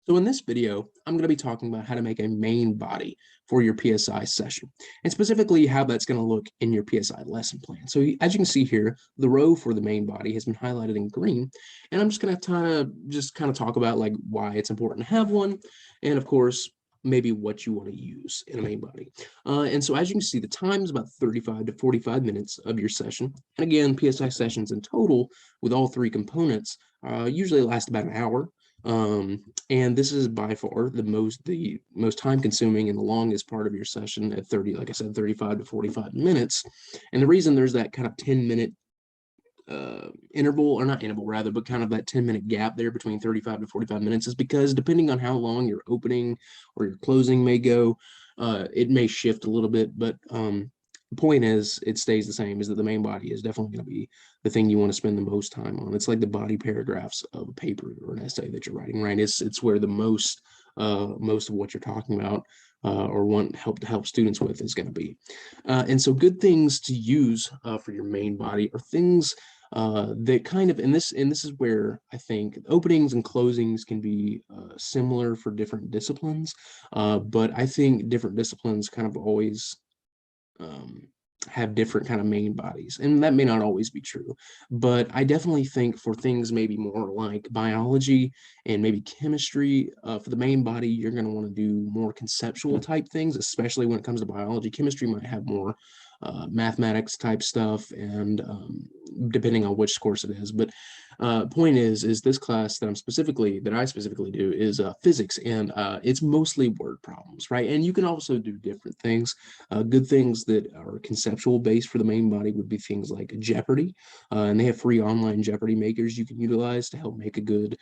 So in this video, I'm going to be talking about how to make a main body for your PSI session, and specifically how that's going to look in your PSI lesson plan. So as you can see here, the row for the main body has been highlighted in green, and I'm just going to kind of talk about like why it's important to have one, and of course, maybe what you want to use in a main body. And so as you can see, the time is about 35 to 45 minutes of your session. And again, PSI sessions in total with all three components usually last about an hour. And this is by far the most time consuming and the longest part of your session at 30, like I said, 35 to 45 minutes. And the reason there's that kind of 10-minute interval, or not interval rather, but kind of that 10-minute gap there between 35 to 45 minutes is because depending on how long your opening or your closing may go, it may shift a little bit, but the point is it stays the same, is that the main body is definitely going to be the thing you want to spend the most time on. It's like the body paragraphs of a paper or an essay that you're writing, right? It's where the most of what you're talking about or want to help students with is going to be. And so good things to use for your main body are things that kind of, and this is where I think openings and closings can be similar for different disciplines, but I think different disciplines kind of always have different kind of main bodies, and that may not always be true, but I definitely think for things maybe more like biology and maybe chemistry, for the main body, you're going to want to do more conceptual type things, especially when it comes to biology. Chemistry might have more mathematics type stuff, and depending on which course it is. But point is this class that I specifically do is physics, and it's mostly word problems, right? And you can also do different things. Good things that are conceptual based for the main body would be things like Jeopardy, and they have free online Jeopardy makers you can utilize to help make a good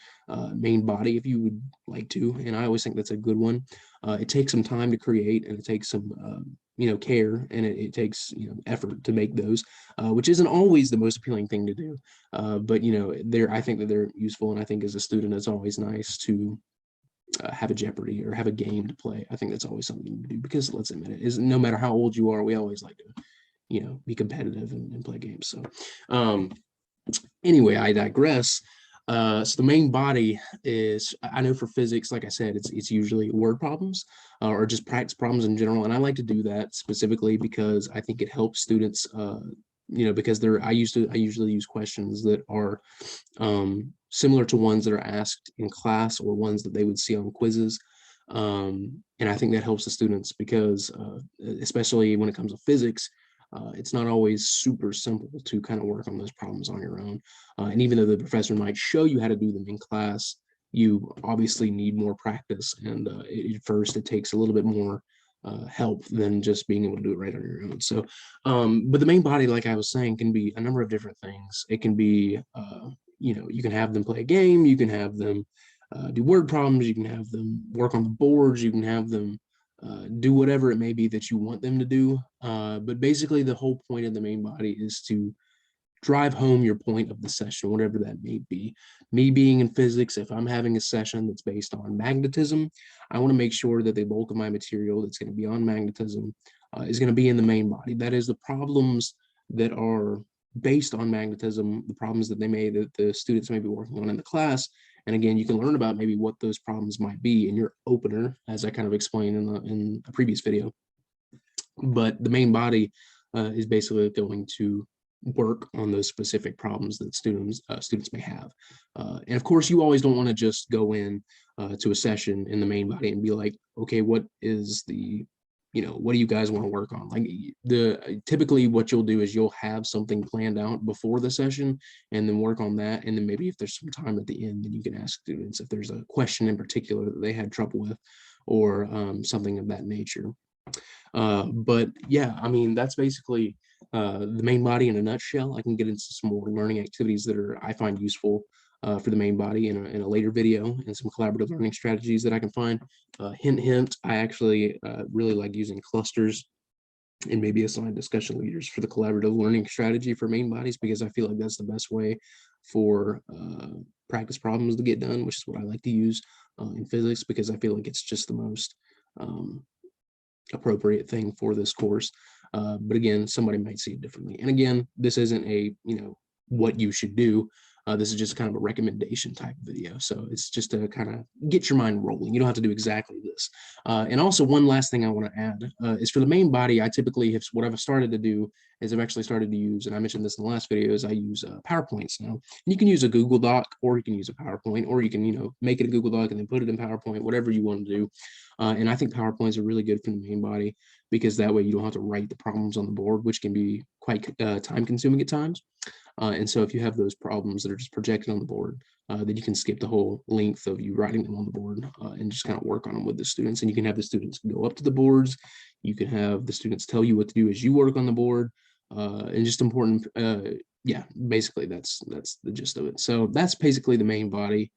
main body if you would like to. And I always think that's a good one. It takes some time to create, and it takes some care, and it takes effort to make those, which isn't always the most appealing thing to do, but I think that they're useful, and I think as a student it's always nice to have a Jeopardy or have a game to play. I think that's always something to do, because let's admit it, is no matter how old you are, we always like to be competitive and play games. So anyway, I digress. So the main body is, I know for physics, like I said, it's usually word problems or just practice problems in general. And I like to do that specifically because I think it helps students, because I usually use questions that are similar to ones that are asked in class or ones that they would see on quizzes. And I think that helps the students because especially when it comes to physics, it's not always super simple to kind of work on those problems on your own. And even though the professor might show you how to do them in class, you obviously need more practice. And at first, it takes a little bit more help than just being able to do it right on your own. So, but the main body, like I was saying, can be a number of different things. It can be, you can have them play a game, you can have them do word problems, you can have them work on the boards, you can have them do whatever it may be that you want them to do. But basically, the whole point of the main body is to drive home your point of the session, whatever that may be. Me being in physics, if I'm having a session that's based on magnetism, I want to make sure that the bulk of my material that's going to be on magnetism is going to be in the main body. That is, the problems that are based on magnetism, the problems that the students may be working on in the class. And again, you can learn about maybe what those problems might be in your opener, as I kind of explained in a previous video. But the main body is basically going to work on those specific problems that students may have. And of course, you always don't want to just go in to a session in the main body and be like, okay, what is the what do you guys want to work on? Like typically what you'll do is you'll have something planned out before the session and then work on that. And then maybe if there's some time at the end, then you can ask students if there's a question in particular that they had trouble with, or something of that nature. But yeah, I mean, that's basically the main body in a nutshell. I can get into some more learning activities that I find useful for the main body in a later video, and some collaborative learning strategies that I can find. Hint, hint, I actually really like using clusters and maybe assigned discussion leaders for the collaborative learning strategy for main bodies, because I feel like that's the best way for practice problems to get done, which is what I like to use in physics, because I feel like it's just the most appropriate thing for this course. But again, somebody might see it differently. And again, this isn't a, what you should do. This is just kind of a recommendation type video. So it's just to kind of get your mind rolling. You don't have to do exactly this. And also one last thing I want to add is for the main body, I typically have, what I've started to do is I've actually started to use, and I mentioned this in the last video, is I use PowerPoints now. And you can use a Google Doc, or you can use a PowerPoint, or you can, make it a Google Doc and then put it in PowerPoint, whatever you want to do. And I think PowerPoints are really good for the main body, because that way you don't have to write the problems on the board, which can be quite time consuming at times. And so if you have those problems that are just projected on the board, then you can skip the whole length of you writing them on the board and just kind of work on them with the students. And you can have the students go up to the boards. You can have the students tell you what to do as you work on the board. And just important, yeah, basically that's the gist of it. So that's basically the main body.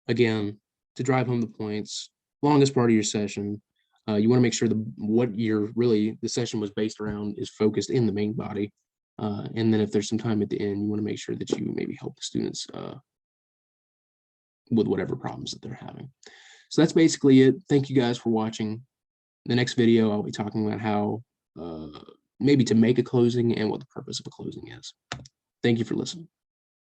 Again, to drive home the points, longest part of your session. You want to make sure what the session was based around is focused in the main body. And then if there's some time at the end, you want to make sure that you maybe help the students with whatever problems that they're having. So that's basically it. Thank you guys for watching. The next video, I'll be talking about how maybe to make a closing and what the purpose of a closing is. Thank you for listening.